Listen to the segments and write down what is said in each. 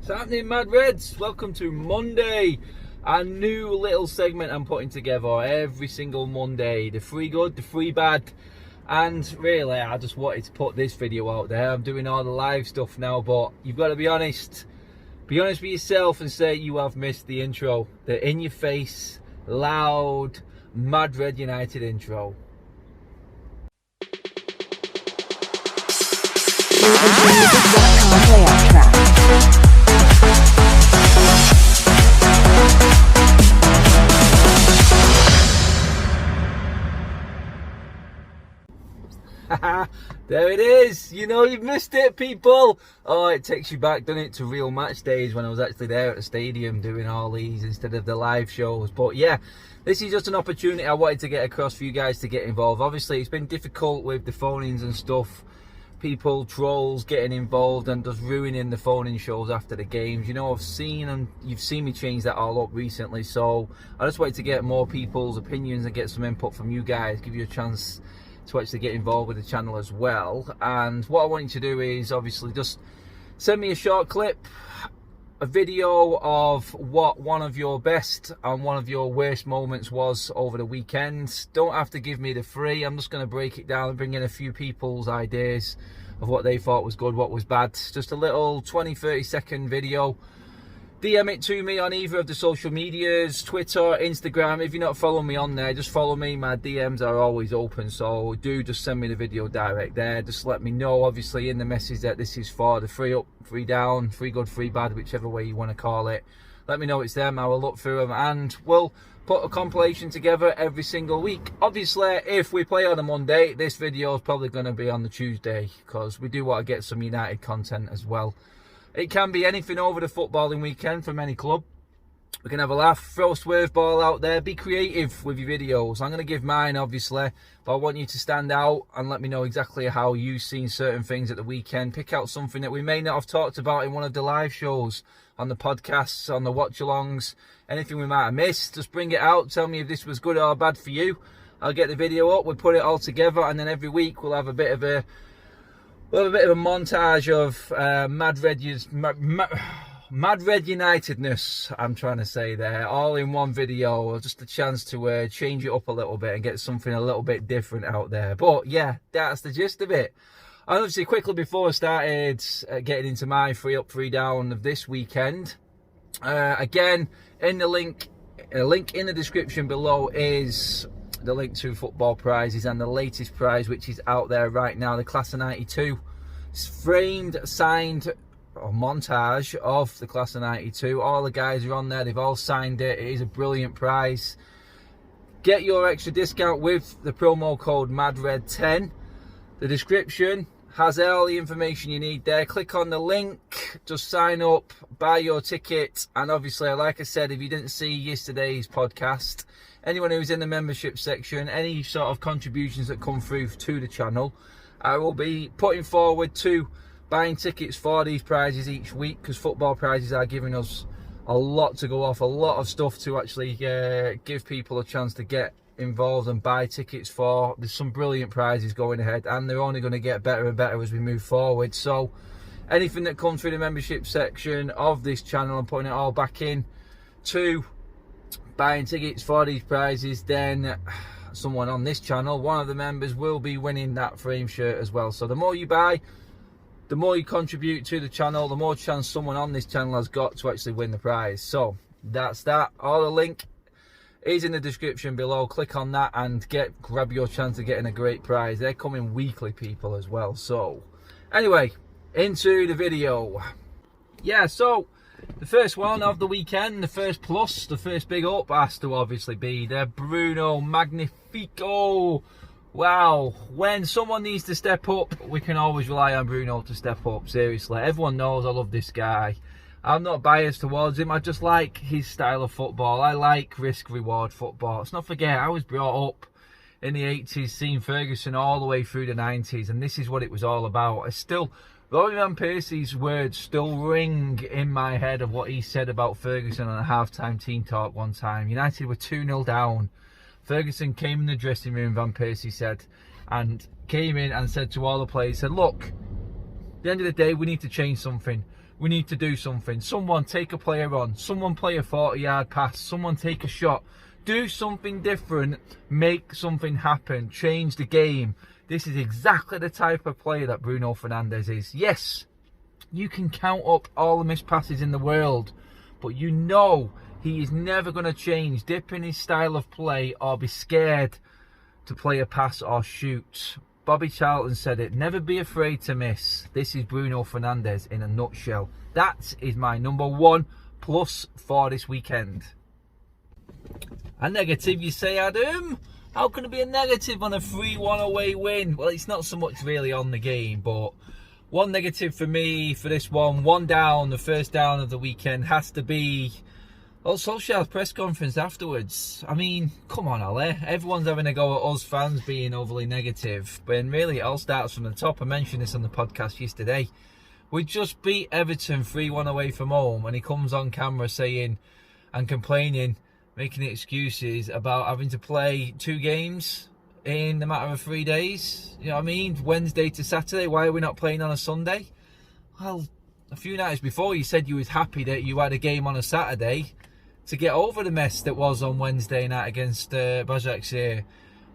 What's happening, Mad Reds? Welcome to Monday, a new little segment I'm putting together every single Monday. The free good, the free bad, and really I just wanted to put this video out there. I'm doing all the live stuff now, but you've got to be honest. Be honest with yourself and say you have missed the intro. The in-your-face, loud, Mad Red United intro. Playoff track. There it is. You know you've missed it, people. Oh, it takes you back, doesn't it, to real match days when I was actually there at the stadium doing all these instead of the live shows. But yeah, this is just an opportunity I wanted to get across for you guys to get involved. Obviously, it's been difficult with the phone-ins and stuff. People, trolls getting involved and just ruining the phone-in shows after the games. You know, I've seen, and you've seen me change that all up recently. So I just wanted to get more people's opinions and get some input from you guys, give you a chance to actually get involved with the channel as well. And what I want you to do is obviously just send me a short clip, a video of what one of your best and one of your worst moments was over the weekend. Don't have to give me the free. I'm just going to break it down and bring in a few people's ideas of what they thought was good, what was bad. Just a little 20-30 second video. DM it to me on either of the social medias, Twitter, Instagram. If you're not following me on there, just follow me. My DMs are always open, so do just send me the video direct there. Just let me know, obviously, in the message that this is for the free up, free down, free good, free bad, whichever way you want to call it. Let me know it's them. I will look through them and we'll put a compilation together every single week. Obviously, if we play on a Monday, this video is probably going to be on the Tuesday because we do want to get some United content as well. It can be anything over the footballing weekend from any club. We can have a laugh, throw a swerve ball out there, be creative with your videos. I'm going to give mine, obviously, but I want you to stand out and let me know exactly how you've seen certain things at the weekend. Pick out something that we may not have talked about in one of the live shows, on the podcasts, on the watch-alongs, anything we might have missed. Just bring it out, tell me if this was good or bad for you. I'll get the video up, we'll put it all together, and then every week we'll have a bit of a montage of Mad Red Unitedness, I'm trying to say there, all in one video. Just a chance to change it up a little bit and get something a little bit different out there. But yeah, that's the gist of it. And obviously, quickly before I started getting into my free up, free down of this weekend, again, in the link in the description below is the link to football prizes and the latest prize which is out there right now, the Class of 92 framed, signed montage of the Class of 92. All the guys are on there, they've all signed it. It is a brilliant prize. Get your extra discount with the promo code MADRED10. The description has all the information you need there. Click on the link, just sign up, buy your ticket, and obviously, like I said, if you didn't see yesterday's podcast, anyone who's in the membership section, any sort of contributions that come through to the channel, I will be putting forward to buying tickets for these prizes each week, because football prizes are giving us a lot to go off, a lot of stuff to actually give people a chance to get involved and buy tickets for. There's some brilliant prizes going ahead, and they're only going to get better and better as we move forward. So anything that comes through the membership section of this channel, I'm putting it all back in to buying tickets for these prizes. Then someone on this channel, one of the members, will be winning that frame shirt as well. So the more you buy, the more you contribute to the channel, the more chance someone on this channel has got to actually win the prize. So that's that. All the link is in the description below. Click on that and grab your chance of getting a great prize. They're coming weekly, people, as well. So anyway, into the video. Yeah, so the first one of the weekend, the first plus, the first big up has to obviously be the Bruno Magnifico. Wow, when someone needs to step up, we can always rely on Bruno to step up. Seriously, everyone knows I love this guy. I'm not biased towards him, I just like his style of football. I like risk-reward football. Let's not forget, I was brought up in the 80s, seeing Ferguson all the way through the 90s, and this is what it was all about. Rory Van Persie's words still ring in my head of what he said about Ferguson on a half-time team talk one time. United were 2-0 down. Ferguson came in the dressing room, Van Persie said, and came in and said to all the players, said, look, at the end of the day, we need to change something. we need to do something. Someone take a player on. Someone play a 40-yard pass. Someone take a shot. Do something different. Make something happen. Change the game. This is exactly the type of player that Bruno Fernandes is. Yes, you can count up all the missed passes in the world, but you know he is never going to change, dip in his style of play, or be scared to play a pass or shoot. Bobby Charlton said it, never be afraid to miss. This is Bruno Fernandes in a nutshell. That is my number 1 plus for this weekend. A negative, you say, Adam? How can it be a negative on a 3-1 away win? Well, it's not so much really on the game, but one negative for me for this one down, the first down of the weekend, has to be Solskjaer's press conference afterwards. I mean, come on, Ollie. Everyone's having a go at us fans being overly negative, but really it all starts from the top. I mentioned this on the podcast yesterday. We just beat Everton 3-1 away from home, and he comes on camera saying and complaining, making excuses about having to play 2 games in the matter of 3 days. You know what I mean? Wednesday to Saturday. Why are we not playing on a Sunday? Well, a few nights before you said you was happy that you had a game on a Saturday to get over the mess that was on Wednesday night against Başakşehir.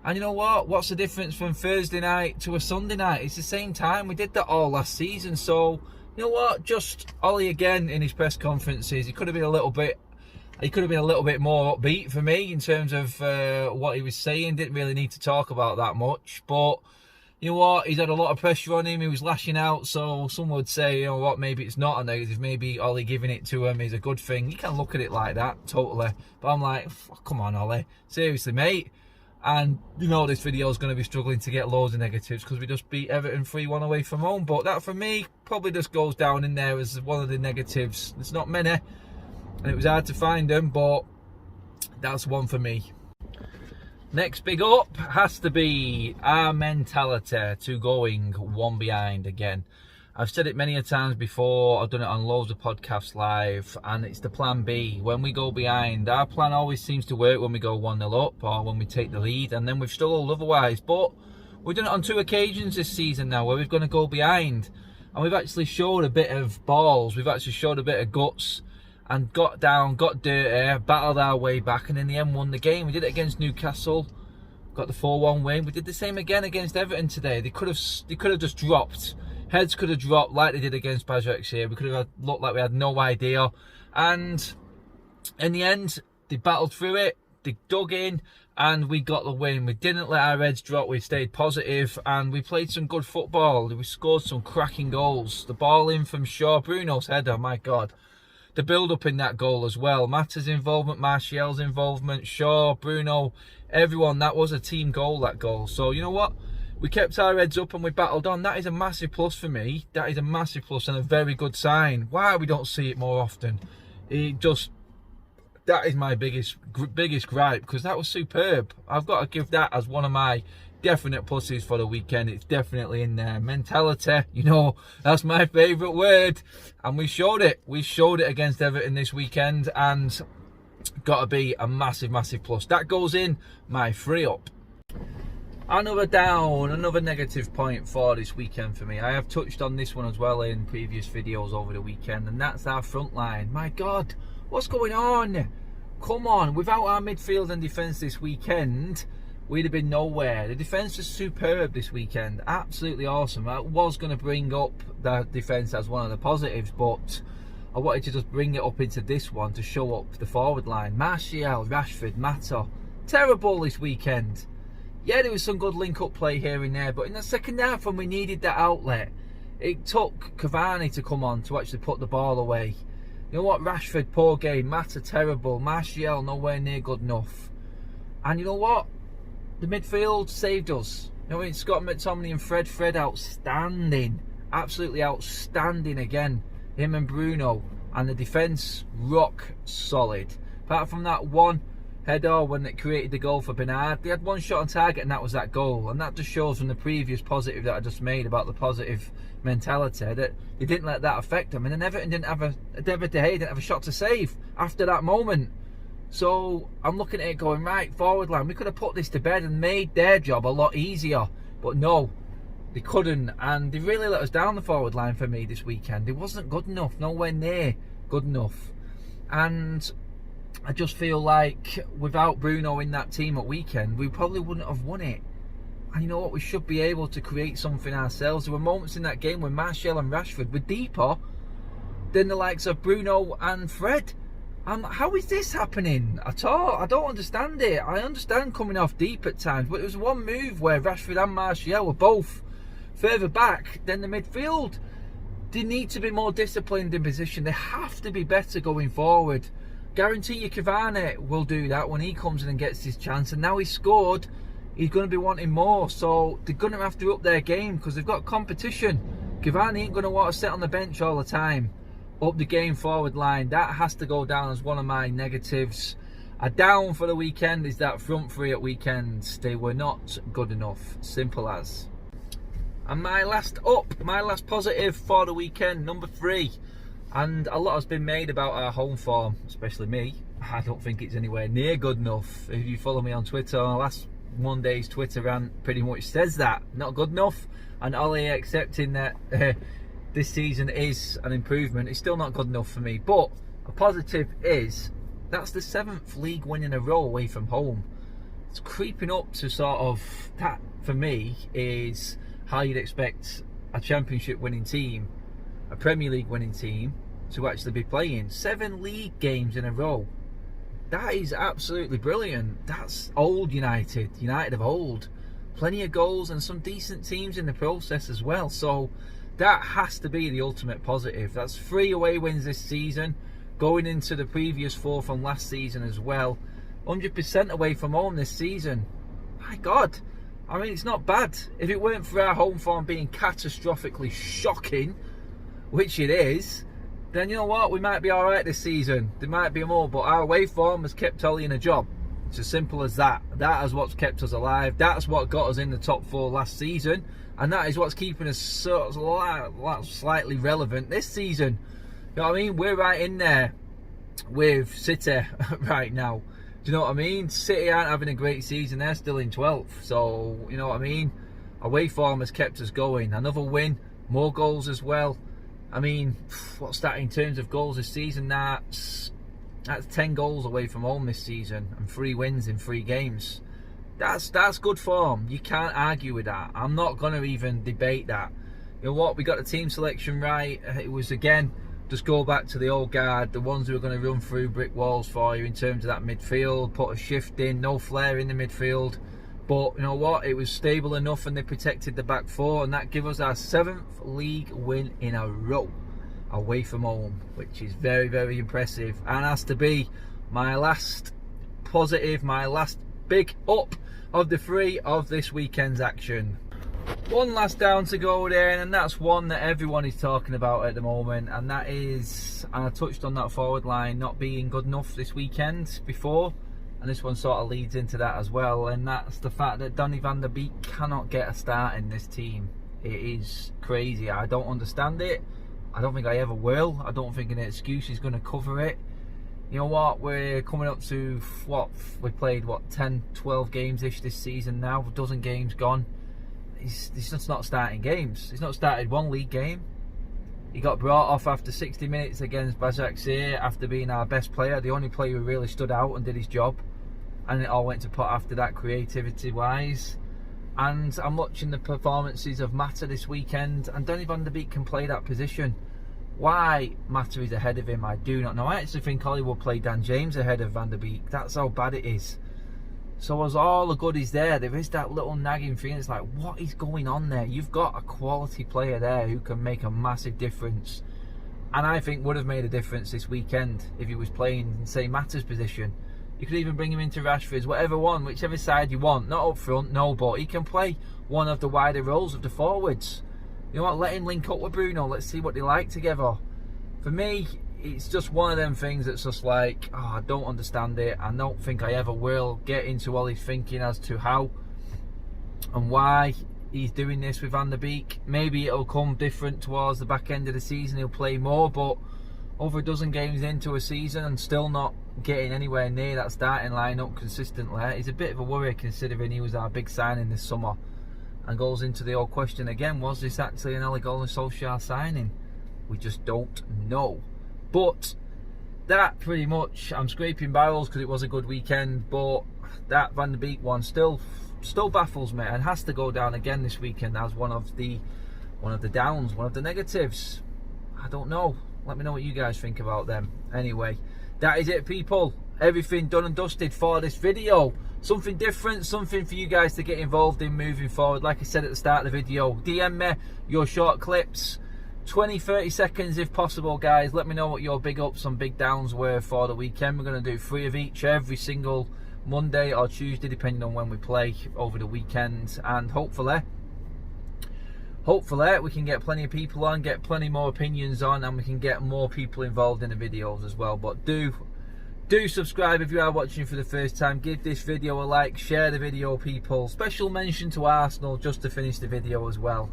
And you know what? What's the difference from Thursday night to a Sunday night? It's the same time. We did that all last season. So, you know what? Just Ollie again in his press conferences. He could have been a little bit more upbeat for me in terms of what he was saying. Didn't really need to talk about that much. But you know what? He's had a lot of pressure on him. He was lashing out. So some would say, you know what? Maybe it's not a negative. Maybe Ollie giving it to him is a good thing. You can look at it like that, totally. But I'm like, come on, Ollie. Seriously, mate. And you know this video is going to be struggling to get loads of negatives because we just beat Everton 3-1 away from home. But that, for me, probably just goes down in there as one of the negatives. There's not many, and it was hard to find them, but that's one for me. Next big up has to be our mentality to going 1 behind again. I've said it many a times before. I've done it on loads of podcasts live, and it's the plan B. When we go behind, our plan always seems to work when we go 1-0 up or when we take the lead, and then we've struggled otherwise. But we've done it on 2 occasions this season now where we've going to go behind, and we've actually showed a bit of balls. We've actually showed a bit of guts and got down, got dirty, battled our way back, and in the end won the game. We did it against Newcastle, got the 4-1 win. We did the same again against Everton today. They could have just dropped. Heads could have dropped like they did against Başakşehir. We could have looked like we had no idea. And in the end, they battled through it. They dug in, and we got the win. We didn't let our heads drop. We stayed positive, and we played some good football. We scored some cracking goals. The ball in from Shaw, Bruno's header, my God. The build-up in that goal as well. Mata's involvement, Martial's involvement, Shaw, Bruno, everyone. That was a team goal, that goal. So, you know what? We kept our heads up and we battled on. That is a massive plus for me. That is a massive plus and a very good sign. Why we don't see it more often? That is my biggest gripe, because that was superb. I've got to give that as one of my definite pluses for the weekend. It's definitely in there. Mentality, you know, that's my favourite word. And we showed it. We showed it against Everton this weekend, and got to be a massive, massive plus. That goes in my 3 up. Another down, another negative point for this weekend for me. I have touched on this one as well in previous videos over the weekend, and that's our front line. My God, what's going on? Come on, without our midfield and defence this weekend, we'd have been nowhere. The defence was superb this weekend, absolutely awesome. I was going to bring up the defence as one of the positives, but I wanted to just bring it up into this one to show up the forward line. Martial, Rashford, Mata, terrible this weekend. Yeah, there was some good link-up play here and there, but in the second half when we needed that outlet, it took Cavani to come on to actually put the ball away. You know what? Rashford, poor game. Mata, terrible. Martial, nowhere near good enough. And you know what? The midfield saved us. You know, Scott McTominay and Fred outstanding. Absolutely outstanding again. Him and Bruno. And the defence, rock solid. Apart from that one header when it created the goal for Bernard, they had one shot on target, and that was that goal. And that just shows from the previous positive that I just made about the positive mentality that they didn't let that affect them. And then Everton didn't have David De Gea didn't have a shot to save after that moment. So I'm looking at it going, right, forward line, we could have put this to bed and made their job a lot easier. But no, They couldn't, and they really let us down the forward line for me this weekend. It wasn't good enough, nowhere near good enough. And I just feel like without Bruno in that team at weekend, we probably wouldn't have won it. And you know what? We should be able to create something ourselves. There were moments in that game when Martial and Rashford were deeper than the likes of Bruno and Fred. How is this happening at all? I don't understand it. I understand coming off deep at times, but it was one move where Rashford and Martial were both further back than the midfield. They need to be more disciplined in position. They have to be better going forward. Guarantee you Cavani will do that when he comes in and gets his chance. And now he's scored, he's going to be wanting more. So they're going to have to up their game because they've got competition. Cavani ain't going to want to sit on the bench all the time. Up the game forward line. That has to go down as one of my negatives. A down for the weekend is that front three at weekends. They were not good enough. Simple as. And my last positive for the weekend, number 3. And a lot has been made about our home form, especially me. I don't think it's anywhere near good enough. If you follow me on Twitter, last Monday's Twitter rant pretty much says that. Not good enough. And Ollie accepting that this season is an improvement. It's still not good enough for me. But a positive is that's the 7th league win in a row away from home. It's creeping up to sort of, that for me is how you'd expect a championship winning team, a Premier League winning team, to actually be playing 7 league games in a row. That is absolutely brilliant. That's old United of old. Plenty of goals and some decent teams in the process as well. So that has to be the ultimate positive. That's 3 away wins this season, going into the previous 4 from last season as well. 100% away from home this season. My God. I mean, it's not bad. If it weren't for our home form being catastrophically shocking, which it is, then you know what? We might be alright this season. There might be more, but our away form has kept Ollie in a job. It's as simple as that. That is what's kept us alive. That's what got us in the top 4 last season. And that is what's keeping us slightly relevant this season. You know what I mean? We're right in there with City right now. Do you know what I mean? City aren't having a great season. They're still in 12th. So, you know what I mean? Away form has kept us going. Another win. More goals as well. I mean, what's that in terms of goals this season? That's 10 goals away from home this season. And 3 wins in 3 games. That's good form. You can't argue with that. I'm not going to even debate that. You know what? We got the team selection right. It was, again, just go back to the old guard, the ones who are going to run through brick walls for you in terms of that midfield, put a shift in, no flair in the midfield. But you know what? It was stable enough and they protected the back 4, and that gives us our 7th league win in a row away from home, which is very, very impressive and has to be my last positive, my last big up of the 3 of this weekend's action. One last down to go then, and that's one that everyone is talking about at the moment, and that is, and I touched on that forward line not being good enough this weekend before, and this one sort of leads into that as well, and that's the fact that Donny van der Beek cannot get a start in this team. It is crazy. I don't understand it. I don't think I ever will. I don't think an excuse is going to cover it. You know what, we're coming up to, what, we played, 10, 12 games-ish this season now, a dozen games gone. He's just not starting games. He's not started one league game. He got brought off after 60 minutes against Başakşehir after being our best player, the only player who really stood out and did his job. And it all went to pot after that, creativity-wise. And I'm watching the performances of Mata this weekend, and Donny van der Beek can play that position. Why Mata is ahead of him, I do not know. I actually think Ollie will play Dan James ahead of Van der Beek. That's how bad it is. So as all the good is there is that little nagging feeling. It's like, what is going on there? You've got a quality player there who can make a massive difference. And I think would have made a difference this weekend if he was playing, say, Mata's position. You could even bring him into Rashford's, whichever side you want. Not up front, no, but he can play one of the wider roles of the forwards. You know what, let him link up with Bruno. Let's see what they like together. For me, it's just one of them things that's just like, oh, I don't understand it. I don't think I ever will get into all his thinking as to how and why he's doing this with Van der Beek. Maybe it'll come different towards the back end of the season. He'll play more, but over a dozen games into a season and still not getting anywhere near that starting lineup consistently is a bit of a worry, considering he was our big signing this summer. And goes into the old question again, was this actually an Ole Gunnar Solskjaer signing? We just don't know. But that pretty much, I'm scraping barrels because it was a good weekend, but that Van der Beek one still baffles me and has to go down again this weekend as one of the downs, one of the negatives. I don't know. Let me know what you guys think about them. Anyway, that is it, people. Everything done and dusted for this video. Something different, something for you guys to get involved in moving forward. Like I said at the start of the video, DM me your short clips, 20-30 seconds if possible, guys. Let me know what your big ups and big downs were for the weekend. We're going to do 3 of each every single Monday or Tuesday, depending on when we play over the weekend. And hopefully we can get plenty of people on, get plenty more opinions on, and we can get more people involved in the videos as well. But do subscribe if you are watching for the first time. Give this video a like, share the video, people. Special mention to Arsenal just to finish the video as well.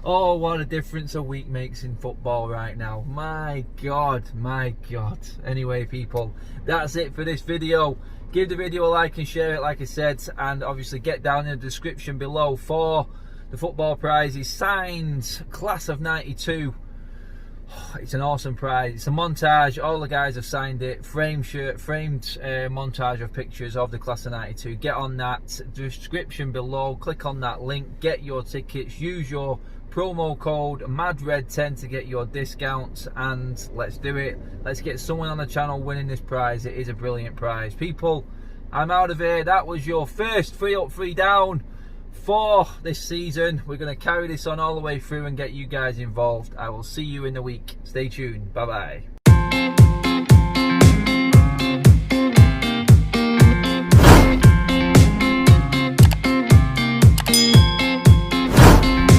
Oh, what a difference a week makes in football right now. My God, my God. Anyway, people, that's it for this video. Give the video a like and share it, like I said. And obviously get down in the description below for the football prizes. Signed class of 92. It's an awesome prize. It's a montage. All the guys have signed it. Framed montage of pictures of the class of 92. Get on that description below. Click on that link. Get your tickets. Use your promo code MADRED10 to get your discounts. And let's do it. Let's get someone on the channel winning this prize. It is a brilliant prize. People, I'm out of here. That was your first 3 up, 3 down for this season. We're going to carry this on all the way through and get you guys involved. I will see you in the week. Stay tuned. Bye bye.